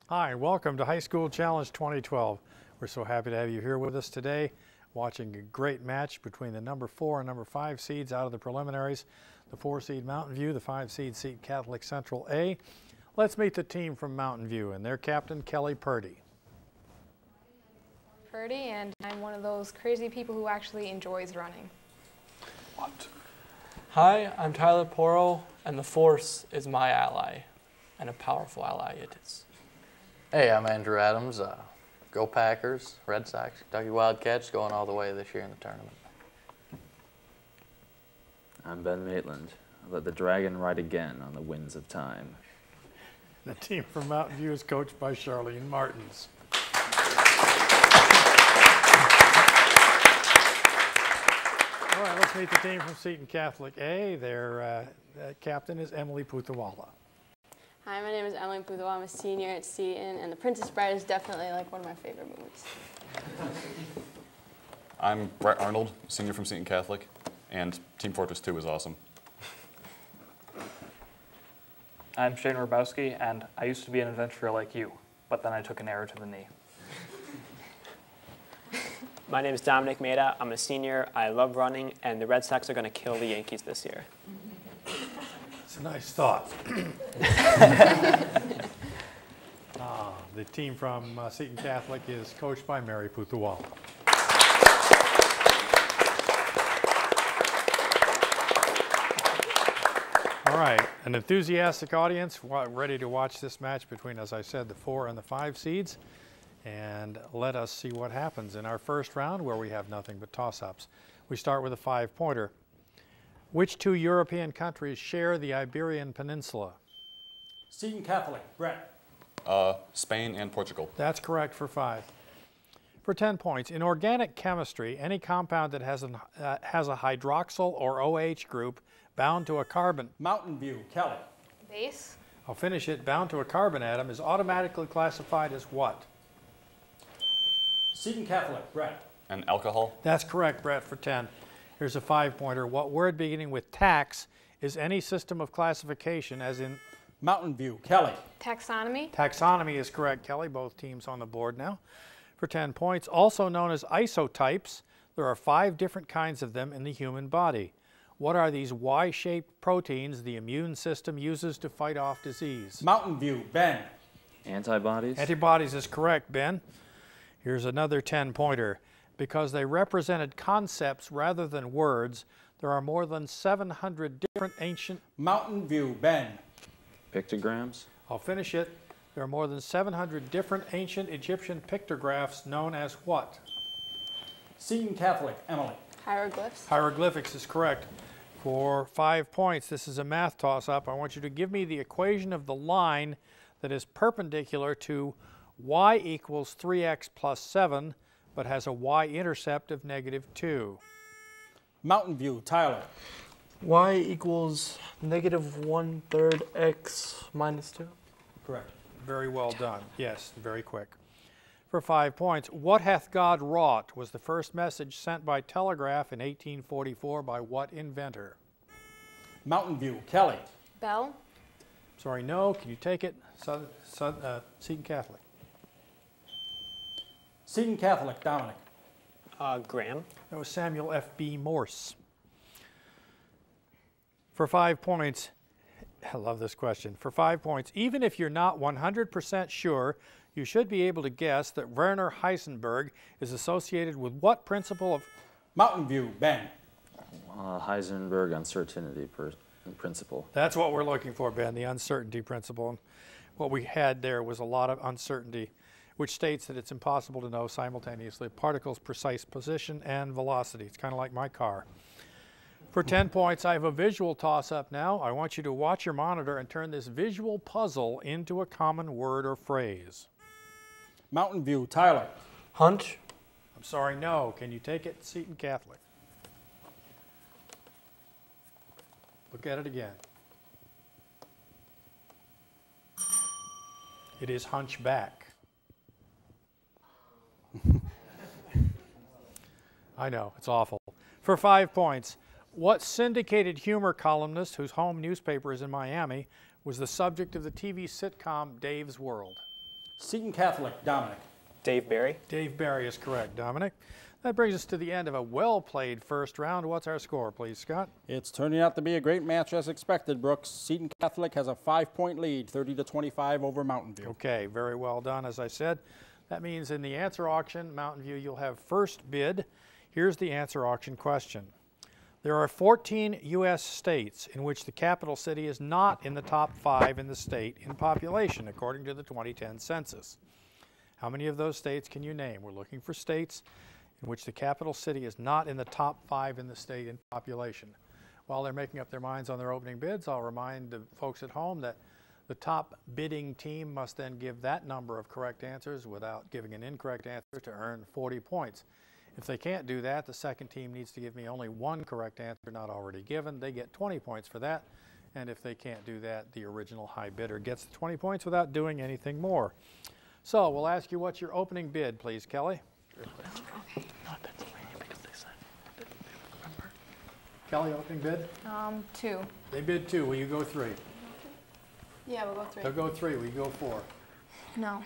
Hi, welcome to High School Challenge 2012. We're so happy to have you here with us today, watching a great match between the number 4 and number 5 seeds out of the preliminaries. The 4 seed Mountain View, the 5 seed Seton Catholic Central A. Let's meet the team from Mountain View and their captain, Kelly Purdy. Purdy, and I'm one of those crazy people who actually enjoys running. What? Hi, I'm Tyler Poro, and the Force is my ally, and a powerful ally it is. Hey, I'm Andrew Adams. Go Packers, Red Sox, Kentucky Wildcats, going all the way this year in the tournament. I'm Ben Maitland. Let the dragon ride again on the winds of time. The team from Mountain View is coached by Charlene Martins. All right, let's meet the team from Seton Catholic A. Their captain is Emily Puthawala. Hi, my name is Emily Puthawala. I'm a senior at Seton, and The Princess Bride is definitely like one of my favorite movies. I'm Brett Arnold, senior from Seton Catholic, and Team Fortress 2 is awesome. I'm Shane Rabowski, and I used to be an adventurer like you, but then I took an arrow to the knee. My name is Dominic Maida. I'm a senior. I love running, and the Red Sox are going to kill the Yankees this year. It's a nice thought. The team from Seton Catholic is coached by Mary Puthawala. All right, an enthusiastic audience ready to watch this match between, as I said, the 4 and the 5 seeds. And let us see what happens in our first round, where we have nothing but toss-ups. We start with a 5-pointer. Which 2 European countries share the Iberian Peninsula? Seton Catholic, Brett. Spain and Portugal. That's correct for 5. For 10 points, in organic chemistry, any compound that has a hydroxyl or OH group bound to a carbon. Mountain View, Kelly. Base. I'll finish it. Bound to a carbon atom is automatically classified as what? Seton Catholic, Brett. And alcohol? That's correct, Brett, for 10. Here's a 5-pointer. What word beginning with tax is any system of classification, as in? Mountain View, Kelly. Taxonomy. Taxonomy is correct, Kelly. Both teams on the board now. For 10 points, also known as isotypes, there are 5 different kinds of them in the human body. What are these Y-shaped proteins the immune system uses to fight off disease? Mountain View, Ben. Antibodies? Antibodies is correct, Ben. Here's another 10-pointer. Because they represented concepts rather than words, there are more than 700 different ancient... Mountain View, Ben. Pictograms? I'll finish it. There are more than 700 different ancient Egyptian pictographs known as what? Seton Catholic, Emily. Hieroglyphs. Hieroglyphics is correct. For 5 points, this is a math toss-up. I want you to give me the equation of the line that is perpendicular to y equals 3x plus 7, but has a y-intercept of -2. Mountain View, Tyler. Y equals -1/3 x minus 2. Correct. Very well done. Yes, very quick. For 5 points, what hath God wrought was the first message sent by telegraph in 1844 by what inventor? Mountain View, Kelly. Bell. Sorry, no. Can you take it? Seton Catholic. Seton Catholic, Dominic. Graham. That was Samuel F.B. Morse. For 5 points, I love this question. For 5 points, even if you're not 100% sure, you should be able to guess that Werner Heisenberg is associated with what principle of... Mountain View, Ben. Heisenberg uncertainty principle. That's what we're looking for, Ben, the uncertainty principle. And what we had there was a lot of uncertainty, which states that it's impossible to know simultaneously a particle's precise position and velocity. It's kind of like my car. For 10 points, I have a visual toss-up now. I want you to watch your monitor and turn this visual puzzle into a common word or phrase. Mountain View, Tyler. Hunch. I'm sorry, no. Can you take it, Seton Catholic? Look at it again. It is hunchback. I know, it's awful. For 5 points, what syndicated humor columnist whose home newspaper is in Miami was the subject of the TV sitcom Dave's World? Seton Catholic, Dominic. Dave Barry. Dave Barry is correct, Dominic. That brings us to the end of a well-played first round. What's our score, please, Scott? It's turning out to be a great match as expected, Brooks. Seton Catholic has a 5-point lead, 30-25 over Mountain View. Okay, very well done, as I said. That means in the answer auction, Mountain View, you'll have first bid. Here's the answer auction question. There are 14 U.S. states in which the capital city is not in the top 5 in the state in population, according to the 2010 census. How many of those states can you name? We're looking for states in which the capital city is not in the top 5 in the state in population. While they're making up their minds on their opening bids, I'll remind the folks at home that the top bidding team must then give that number of correct answers without giving an incorrect answer to earn 40 points. If they can't do that, the second team needs to give me only one correct answer not already given. They get 20 points for that. And if they can't do that, the original high bidder gets the 20 points without doing anything more. So we'll ask you what's your opening bid, please, Kelly. Kelly, opening bid? 2. They bid 2. Will you go 3? Yeah, we'll go 3. They'll go 3. Will you go 4? No.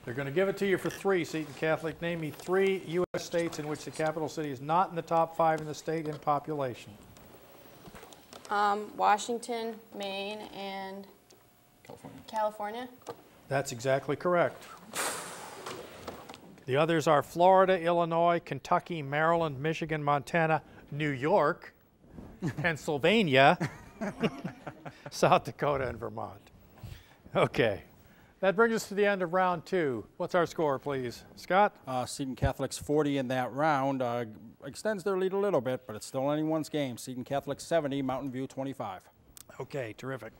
They're going to give it to you for 3, Seton Catholic. Name me 3 U.S. states in which the capital city is not in the top 5 in the state in population. Washington, Maine, and California. That's exactly correct. The others are Florida, Illinois, Kentucky, Maryland, Michigan, Montana, New York, Pennsylvania, South Dakota, and Vermont. Okay. That brings us to the end of round 2. What's our score, please? Scott? Seton Catholic's 40 in that round. Extends their lead a little bit, but it's still anyone's game. Seton Catholic 70, Mountain View 25. Okay, terrific.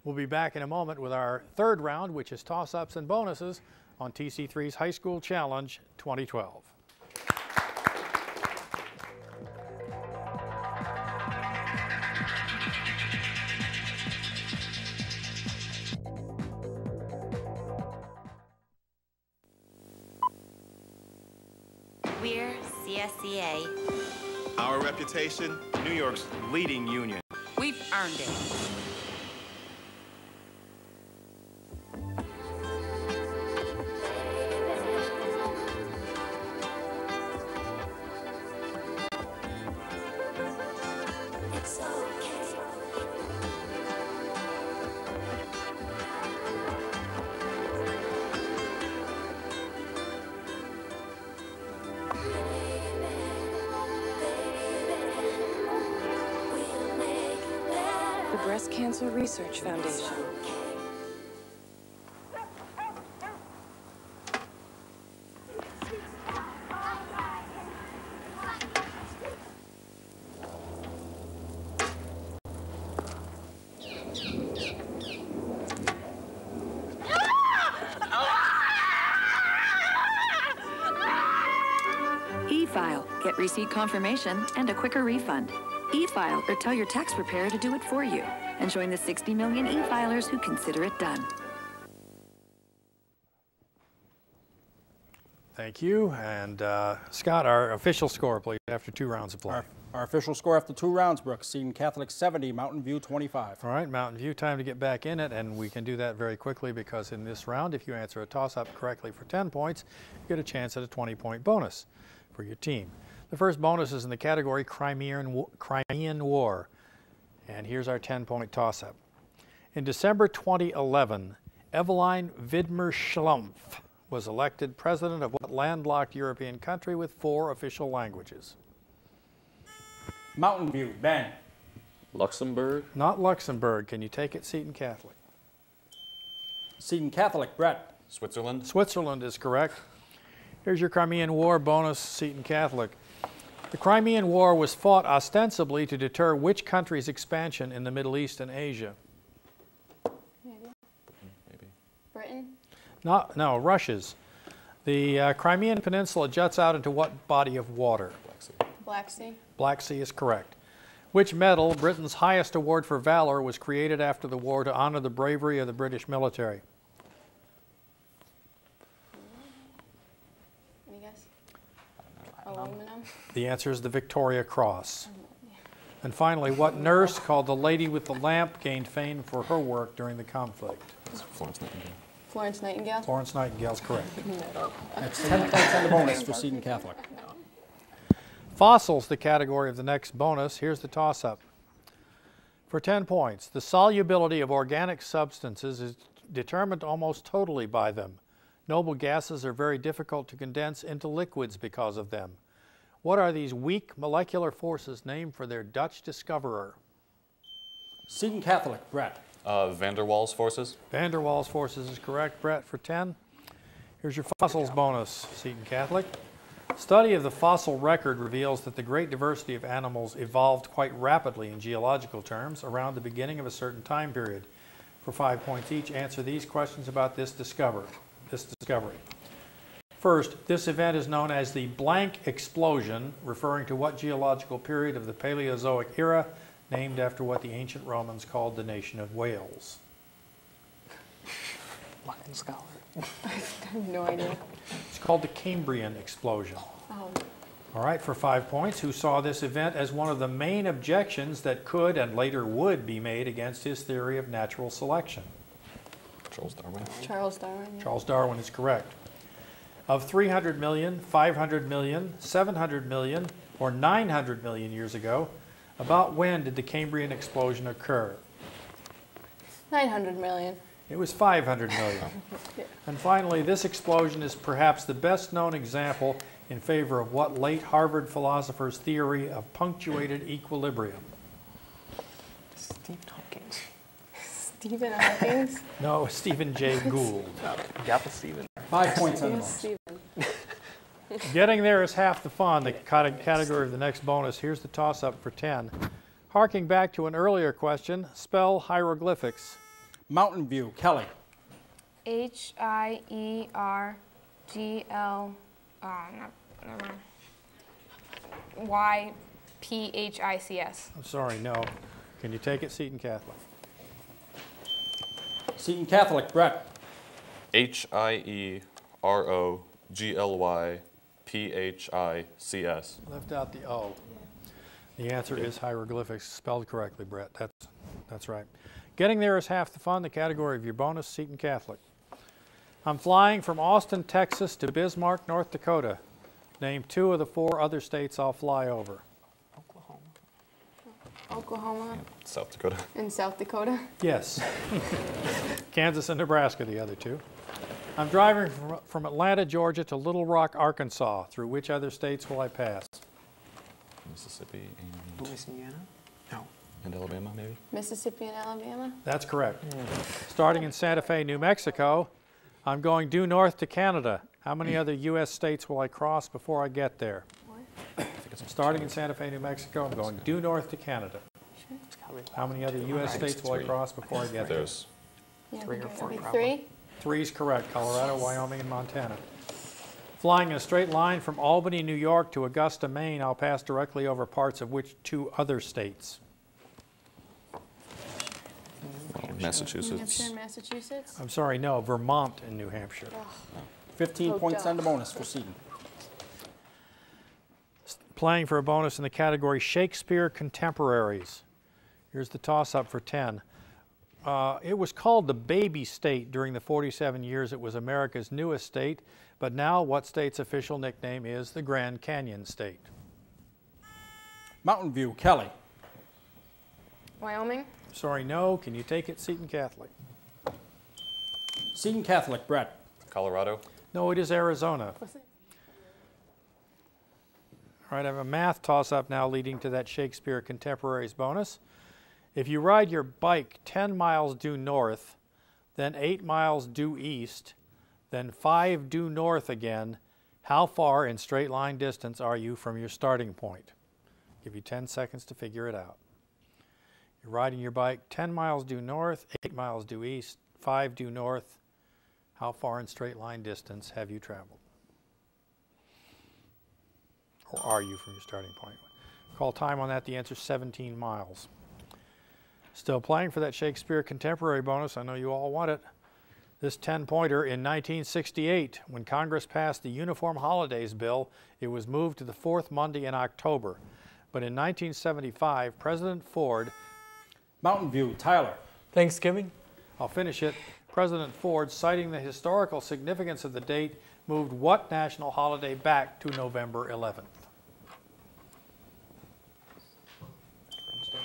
We'll be back in a moment with our third round, which is toss-ups and bonuses on TC3's High School Challenge 2012. We're CSCA. Our reputation, New York's leading union. We've earned it. The Breast Cancer Research Foundation. E-File. Get receipt confirmation and a quicker refund. E-File, or tell your tax preparer to do it for you. And join the 60 million e-filers who consider it done. Thank you. And Scott, our official score, please, after 2 rounds of play. Our official score after 2 rounds, Brooks. Seton Catholic 70, Mountain View 25. All right, Mountain View, time to get back in it, and we can do that very quickly because in this round, if you answer a toss-up correctly for 10 points, you get a chance at a 20-point bonus for your team. The first bonus is in the category Crimean War. And here's our 10-point toss-up. In December 2011, Eveline Widmer-Schlumpf was elected president of what landlocked European country with 4 official languages? Mountain View, Ben. Luxembourg? Not Luxembourg. Can you take it, Seton Catholic? Seton Catholic, Brett. Switzerland? Switzerland is correct. Here's your Crimean War bonus, Seton Catholic. The Crimean War was fought ostensibly to deter which country's expansion in the Middle East and Asia? Maybe. Britain? No, Russia's. The Crimean Peninsula juts out into what body of water? Black Sea? Black Sea is correct. Which medal, Britain's highest award for valor, was created after the war to honor the bravery of the British military? Aluminum. The answer is the Victoria Cross. And finally, what nurse called the lady with the lamp gained fame for her work during the conflict? Florence Nightingale. Florence Nightingale. Florence Nightingale's correct. That's 10 points on the bonus for Seton Catholic. Fossils, the category of the next bonus. Here's the toss-up. For 10 points, the solubility of organic substances is determined almost totally by them. Noble gases are very difficult to condense into liquids because of them. What are these weak molecular forces named for their Dutch discoverer? Seton Catholic, Brett. Van der Waals forces. Van der Waals forces is correct, Brett, for 10. Here's your fossils bonus, Seton Catholic. Study of the fossil record reveals that the great diversity of animals evolved quite rapidly in geological terms around the beginning of a certain time period. For 5 points each, answer these questions about this discovery. First, this event is known as the blank explosion, referring to what geological period of the Paleozoic era, named after what the ancient Romans called the nation of Wales. Latin scholar. I have no idea. It's called the Cambrian explosion. Oh. All right, for 5 points, who saw this event as one of the main objections that could and later would be made against his theory of natural selection? Charles Darwin. Charles Darwin. Yeah. Charles Darwin is correct. Of 300 million, 500 million, 700 million, or 900 million years ago, about when did the Cambrian explosion occur? 900 million. It was 500 million. Yeah. And finally, this explosion is perhaps the best known example in favor of what late Harvard philosopher's theory of punctuated equilibrium? Stephen Hawking. Stephen Hawking. No, Stephen Jay Gould. Got the Stephen. 5 points on the bonus. Stephen. Getting there is half the fun. The category of the next bonus. Here's the toss-up for 10. Harking back to an earlier question, spell hieroglyphics. Mountain View, Kelly. H-I-E-R-G-L, never mind. Y-P-H-I-C-S. I'm sorry, no. Can you take it, Seton Catholic? Seton Catholic, Brett. H-I-E-R-O-G-L-Y-P-H-I-C-S. Left out the O. The answer is hieroglyphics, spelled correctly, Brett. That's right. Getting there is half the fun. The category of your bonus, Seton Catholic. I'm flying from Austin, Texas to Bismarck, North Dakota. Name 2 of the 4 other states I'll fly over. Oklahoma. South Dakota. And South Dakota. Yes. Kansas and Nebraska, the other 2. I'm driving from Atlanta, Georgia to Little Rock, Arkansas. Through which other states will I pass? Mississippi and Louisiana? No. And Alabama, maybe? Mississippi and Alabama. That's correct. Starting in Santa Fe, New Mexico, I'm going due north to Canada. How many other U.S. states will I cross before I get there? Starting in Santa Fe, New Mexico, I'm going due north to Canada. How many other U.S. states will I cross before I get there? There's Yeah, 3 or 4 probably. 3. 3 is correct. Colorado, Wyoming, and Montana. Flying in a straight line from Albany, New York to Augusta, Maine, I'll pass directly over parts of which 2 other states? Massachusetts. New Hampshire and Massachusetts. I'm sorry, no, Vermont and New Hampshire. 15 Oh, points duh. on the bonus for Seton. Playing for a bonus in the category Shakespeare Contemporaries. Here's the toss-up for 10. It was called the baby state during the 47 years it was America's newest state, but now what state's official nickname is the Grand Canyon State? Mountain View, Kelly. Wyoming. Sorry, no. Can you take it, Seton Catholic? Seton Catholic, Brett. Colorado. No, it is Arizona. All right, I have a math toss-up now leading to that Shakespeare Contemporaries bonus. If you ride your bike 10 miles due north, then 8 miles due east, then 5 due north again, how far in straight line distance are you from your starting point? Give you 10 seconds to figure it out. You're riding your bike 10 miles due north, 8 miles due east, 5 due north. How far in straight line distance have you traveled? Or are you from your starting point? Call time on that. The answer is 17 miles. Still playing for that Shakespeare Contemporary bonus. I know you all want it. This 10-pointer in 1968, when Congress passed the Uniform Holidays Bill, it was moved to the fourth Monday in October. But in 1975, President Ford... Mountain View, Tyler. Thanksgiving. I'll finish it. President Ford, citing the historical significance of the date, moved what national holiday back to November 11th?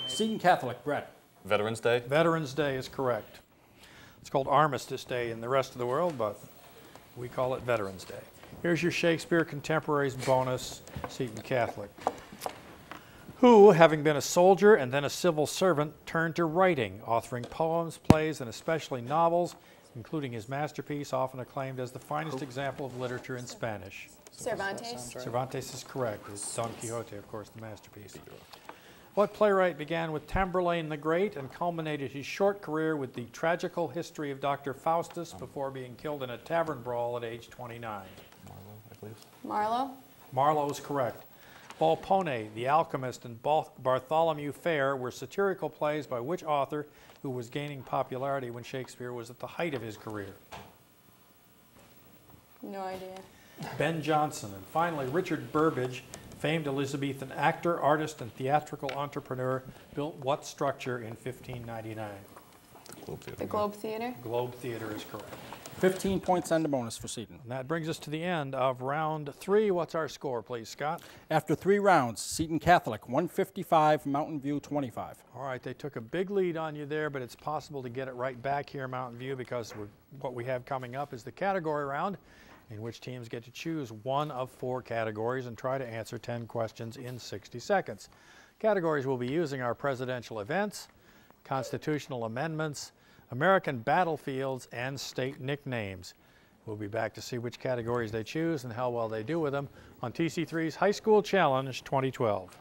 Seton Catholic, Brett. Veterans Day? Veterans Day is correct. It's called Armistice Day in the rest of the world, but we call it Veterans Day. Here's your Shakespeare Contemporaries bonus, Seton Catholic. Who, having been a soldier and then a civil servant, turned to writing, authoring poems, plays, and especially novels, including his masterpiece, often acclaimed as the finest example of literature in Spanish? Cervantes. Cervantes is correct. It's Don Quixote, of course, the masterpiece. What playwright began with Tamburlaine the Great and culminated his short career with the tragical history of Dr. Faustus before being killed in a tavern brawl at age 29? Marlowe, I believe. Marlowe. Marlowe is correct. Volpone, The Alchemist, and Bartholomew Fair were satirical plays by which author who was gaining popularity when Shakespeare was at the height of his career? No idea. Ben Jonson. And finally, Richard Burbage, famed Elizabethan actor, artist, and theatrical entrepreneur, built what structure in 1599? Globe Theater. The Globe Theater. Globe Theater is correct. 15 points and a bonus for Seton. And that brings us to the end of round 3. What's our score, please, Scott? After 3 rounds, Seton Catholic 155, Mountain View 25. All right, they took a big lead on you there, but it's possible to get it right back here, Mountain View, because what we have coming up is the category round, in which teams get to choose one of 4 categories and try to answer 10 questions in 60 seconds. Categories we'll be using are presidential events, constitutional amendments, American battlefields, and state nicknames. We'll be back to see which categories they choose and how well they do with them on TC3's High School Challenge 2012.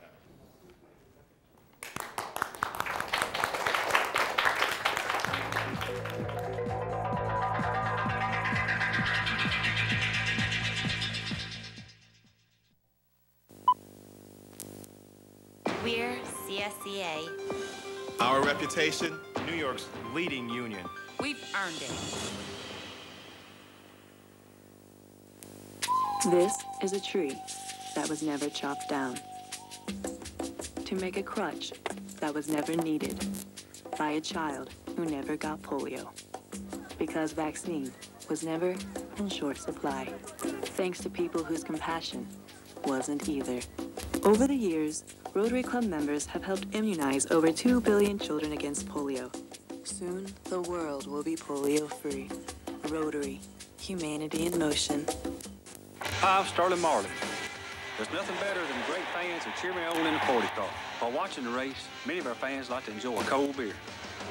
We're CSCA. Our reputation, New York's leading union. We've earned it. This is a tree that was never chopped down. To make a crutch that was never needed by a child who never got polio. Because vaccine was never in short supply. Thanks to people whose compassion wasn't either. Over the years, Rotary Club members have helped immunize over 2 billion children against polio. Soon, the world will be polio-free. Rotary, humanity in motion. Hi, I'm Sterling Marley. There's nothing better than great fans who cheer me on in the 40 car. While watching the race, many of our fans like to enjoy a cold beer.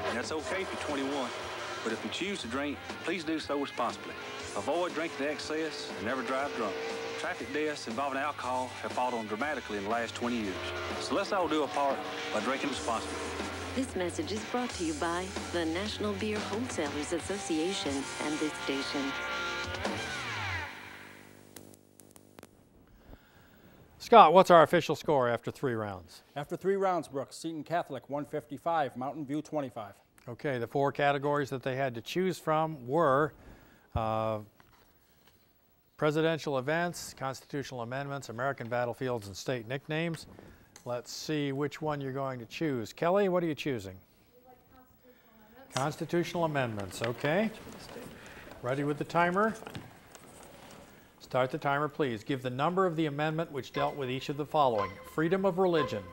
And that's okay if you're 21, but if you choose to drink, please do so responsibly. Avoid drinking to excess and never drive drunk. Traffic deaths involving alcohol have fallen dramatically in the last 20 years. So let's all do a part by drinking responsibly. This message is brought to you by the National Beer Wholesalers Association and this station. Scott, what's our official score after 3 rounds? After 3 rounds, Brooks, Seton Catholic 155, Mountain View 25. Okay, the 4 categories that they had to choose from were presidential events, constitutional amendments, American battlefields, and state nicknames. Let's see which one you're going to choose. Kelly, what are you choosing? Constitutional amendments, okay. Ready with the timer? Start the timer, please. Give the number of the amendment which dealt with each of the following. Freedom of religion.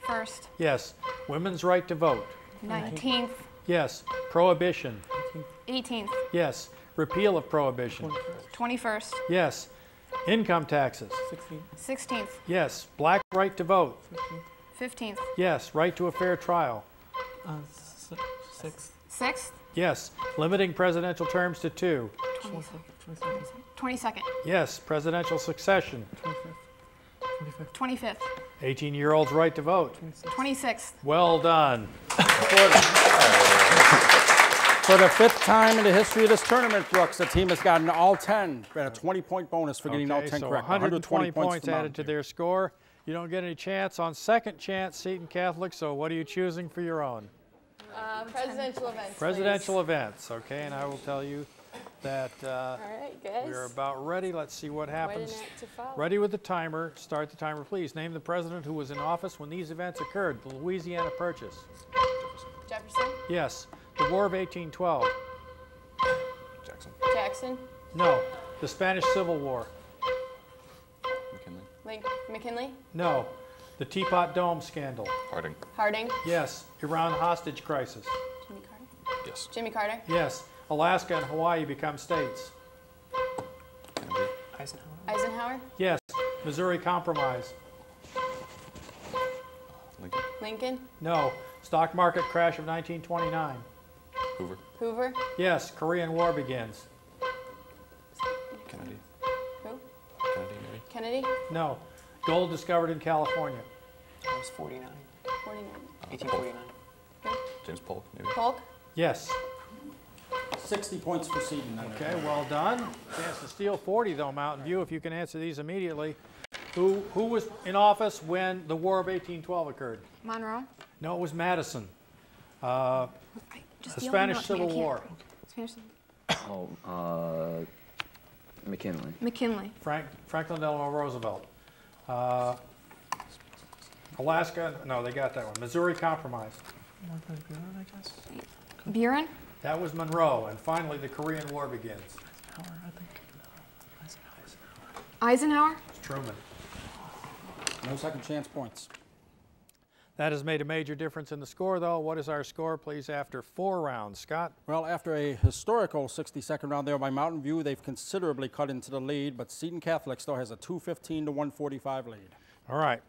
First. Yes. Women's right to vote. 19th. Yes. Prohibition. 18th. Yes. Repeal of prohibition. 21st. Yes. Income taxes. 16th. Yes. Black right to vote. 15th. Yes. Right to a fair trial. 6th. Yes. Limiting presidential terms to 2. 22nd. Yes. Presidential succession. 25th. 18-year-olds right to vote. 26th. Well done. For the 5th time in the history of this tournament, Brooks, the team has gotten all 10. We had a 20-point bonus for getting all 10 so correct. 120 points for added to their score. You don't get any chance on second chance, Seton Catholic, so what are you choosing for your own? Presidential events. Presidential events, okay, and I will tell you that All right, guys. we're about ready. Let's see what happens. Quite an act to follow. Ready with the timer. Start the timer, please. Name the president who was in office when these events occurred. The Louisiana Purchase. Jefferson. Yes. The War of 1812. Jackson. Jackson. No. The Spanish Civil War. McKinley. McKinley. No. The Teapot Dome scandal. Harding. Harding. Yes. Iran hostage crisis. Jimmy Carter. Yes. Jimmy Carter. Yes. Alaska and Hawaii become states. Kennedy. Eisenhower. Eisenhower. Yes. Missouri Compromise. Lincoln. Lincoln. No. Stock market crash of 1929. Hoover. Hoover. Yes. Korean War begins. Kennedy. Who? Kennedy, maybe. Kennedy. No. Gold discovered in California. That was 49. 49. 1849. James Polk, maybe. Polk. Yes. 60 points for Seton. Okay, well done. Chance to steal 40 though, Mountain View, if you can answer these immediately. Who was in office when the War of 1812 occurred? Monroe. No, it was Madison. The Spanish Civil War. Spanish. Oh, McKinley. McKinley. Franklin Delano Roosevelt. Alaska, no, they got that one. Missouri Compromise. Buren. That was Monroe. And finally, the Korean War begins. Eisenhower. It's Truman. No second chance points. That has made a major difference in the score, though. What is our score, please, after 4 rounds? Scott? Well, after a historical 62nd round there by Mountain View, they've considerably cut into the lead, but Seton Catholic still has a 215 to 145 lead. All right.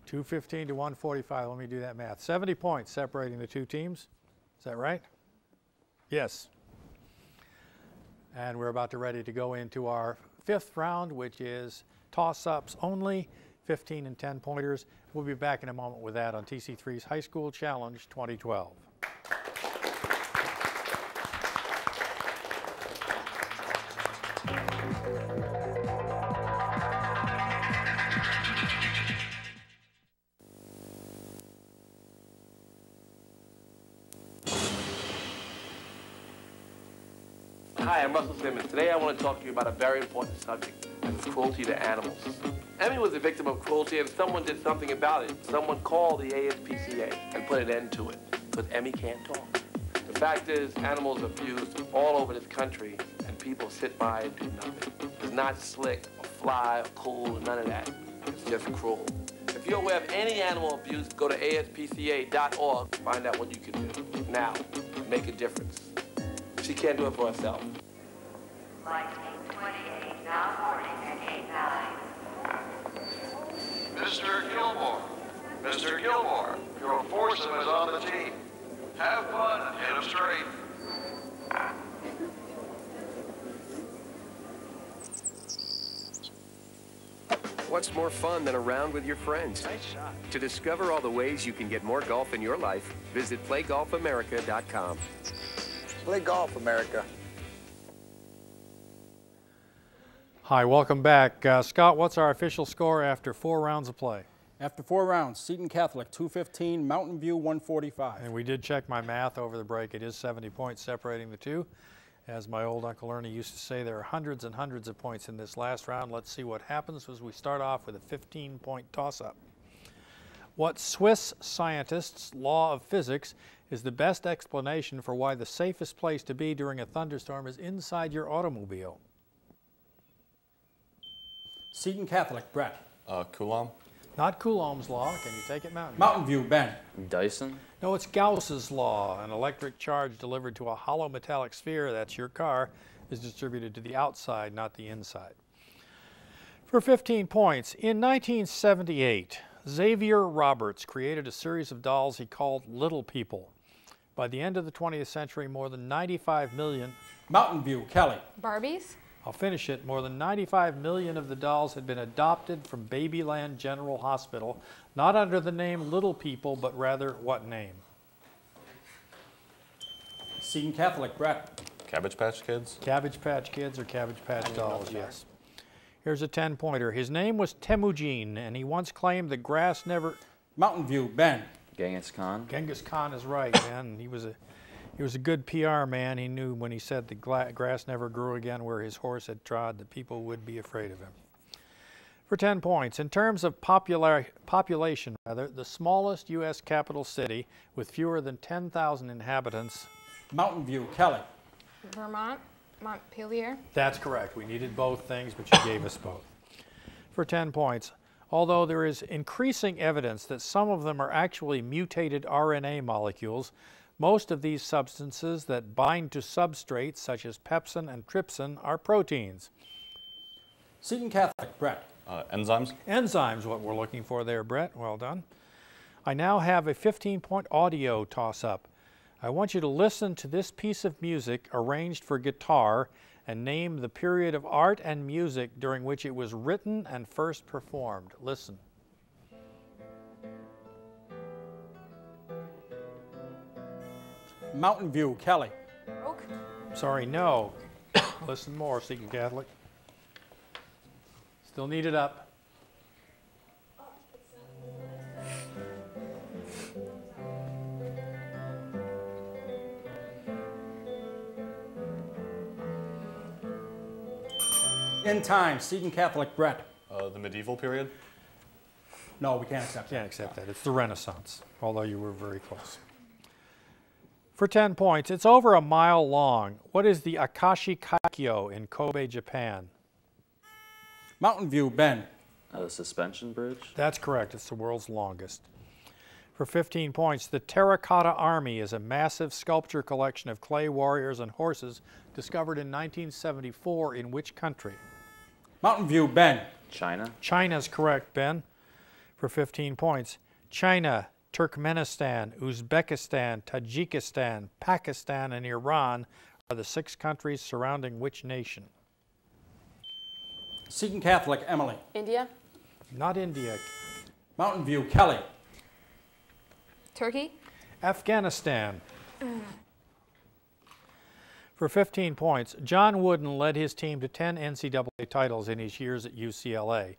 215 to 145. Let me do that math. 70 points separating the two teams. Is that right? Yes. And we're about to ready to go into our 5th round, which is toss-ups only, 15 and 10 pointers. We'll be back in a moment with that on TC3's High School Challenge 2012. Hi, I'm Russell Simmons. Today I want to talk to you about a very important subject, and it's cruelty to animals. Emmy was a victim of cruelty and someone did something about it. Someone called the ASPCA and put an end to it, because Emmy can't talk. The fact is, animals are abused all over this country, and people sit by and do nothing. It's not slick or fly or cool or none of that. It's just cruel. If you're aware of any animal abuse, go to aspca.org to find out what you can do. Now, make a difference. She can't do it for herself. Flight 828, now boarding at gate 9. Mr. Gilmore, Mr. Gilmore, your foursome is on the team. Have fun and hit 'em straight. What's more fun than a round with your friends? Nice shot. To discover all the ways you can get more golf in your life, visit playgolfamerica.com. Play golf, America. Hi, welcome back. Scott, what's our official score after 4 rounds of play? After 4 rounds, Seton Catholic 215, Mountain View 145. And we did check my math over the break. It is 70 points separating the two. As my old Uncle Ernie used to say, there are hundreds and hundreds of points in this last round. Let's see what happens as we start off with a 15-point toss-up. What Swiss scientists' law of physics is the best explanation for why the safest place to be during a thunderstorm is inside your automobile? Seton Catholic, Brett. Coulomb. Not Coulomb's law. Can you take it, Mountain? Mountain View, Ben. Dyson. No, it's Gauss's law. An electric charge delivered to a hollow metallic sphere, that's your car, is distributed to the outside, not the inside. For 15 points, in 1978, Xavier Roberts created a series of dolls he called Little People. By the end of the 20th century, more than 95 million... Mountain View, Kelly. Barbies. I'll finish it. More than 95 million of the dolls had been adopted from Babyland General Hospital, not under the name Little People, but rather what name? Seton Catholic, Brett. Cabbage Patch Kids? Cabbage Patch Kids or Cabbage Patch Dolls, yes. Here's a 10-pointer. His name was Temujin, and he once claimed the grass never... Mountain View, Ben. Genghis Khan. Genghis Khan is right, man. He was He was a good PR man. He knew when he said the grass never grew again where his horse had trod, that people would be afraid of him. For 10 points, in terms of population, the smallest U.S. capital city with fewer than 10,000 inhabitants. Mountain View, Kelly. Vermont, Montpelier. That's correct. We needed both things, but you gave us both. For 10 points, although there is increasing evidence that some of them are actually mutated RNA molecules, most of these substances that bind to substrates such as pepsin and trypsin are proteins. Seton Catholic, Brett. Enzymes. Enzymes, what we're looking for there, Brett. Well done. I now have a 15-point audio toss-up. I want you to listen to this piece of music arranged for guitar and name the period of art and music during which it was written and first performed. Listen. Mountain View, Kelly. Oak. Sorry, no. Listen more, Seton Catholic. Still need it up. In time, Seton Catholic, Brett. The medieval period? No, we can't accept that. Can't accept that. It's the Renaissance, although you were very close. For 10 points, it's over a mile long. What is the Akashi Kaikyo in Kobe, Japan? Mountain View, Ben. The suspension bridge? That's correct. It's the world's longest. For 15 points, the Terracotta Army is a massive sculpture collection of clay warriors and horses discovered in 1974 in which country? Mountain View, Ben. China? China's correct, Ben. For 15 points, China, Turkmenistan, Uzbekistan, Tajikistan, Pakistan, and Iran are the 6 countries surrounding which nation? Seton Catholic, Emily. India? Not India. Mountain View, Kelly. Turkey. Afghanistan. For 15 points, John Wooden led his team to 10 NCAA titles in his years at UCLA.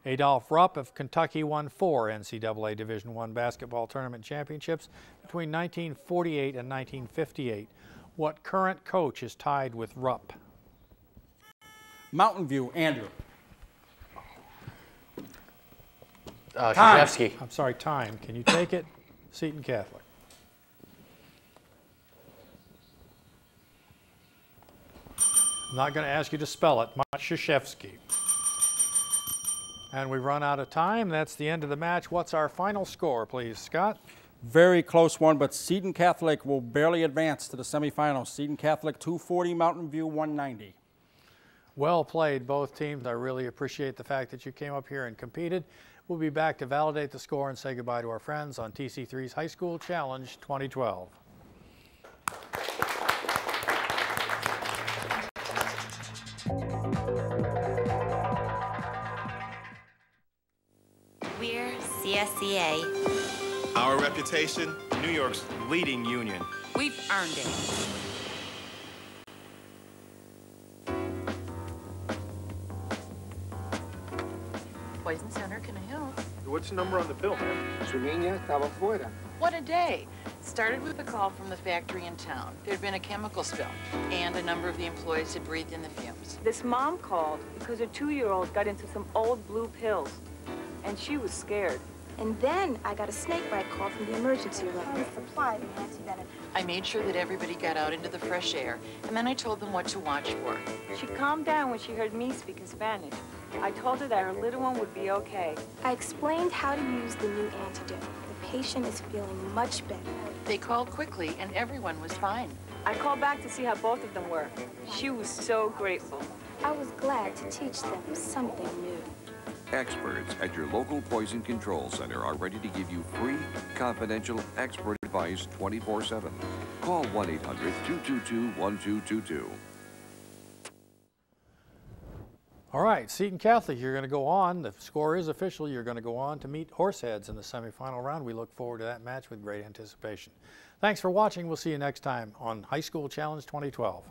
Adolph Rupp of Kentucky won 4 NCAA Division I basketball tournament championships between 1948 and 1958. What current coach is tied with Rupp? Mountain View, Andrew. Krzyzewski. I'm sorry, time. Can you take it? Seton Catholic. I'm not going to ask you to spell it. Krzyzewski. And we've run out of time. That's the end of the match. What's our final score, please, Scott? Very close one, but Seton Catholic will barely advance to the semifinals. Seton Catholic 240, Mountain View 190. Well played, both teams. I really appreciate the fact that you came up here and competed. We'll be back to validate the score and say goodbye to our friends on TC3's High School Challenge 2012. We're CSCA. Our reputation, New York's leading union. We've earned it. Poison Center, can I help? What's the number on the bill, man? Su niña estaba fuera. What a day. Started with a call from the factory in town. There'd been a chemical spill, and a number of the employees had breathed in the fumes. This mom called because her 2-year-old got into some old blue pills, and she was scared. And then I got a snake bite call from the emergency room with supply of antivenom. I made sure that everybody got out into the fresh air, and then I told them what to watch for. She calmed down when she heard me speak in Spanish. I told her that her little one would be okay. I explained how to use the new antidote. The patient is feeling much better. They called quickly, and everyone was fine. I called back to see how both of them were. She was so grateful. I was glad to teach them something new. Experts at your local poison control center are ready to give you free, confidential expert advice 24/7. Call 1-800-222-1222. All right, Seton Catholic, you're going to go on. The score is official. You're going to go on to meet Horseheads in the semifinal round. We look forward to that match with great anticipation. Thanks for watching. We'll see you next time on High School Challenge 2012.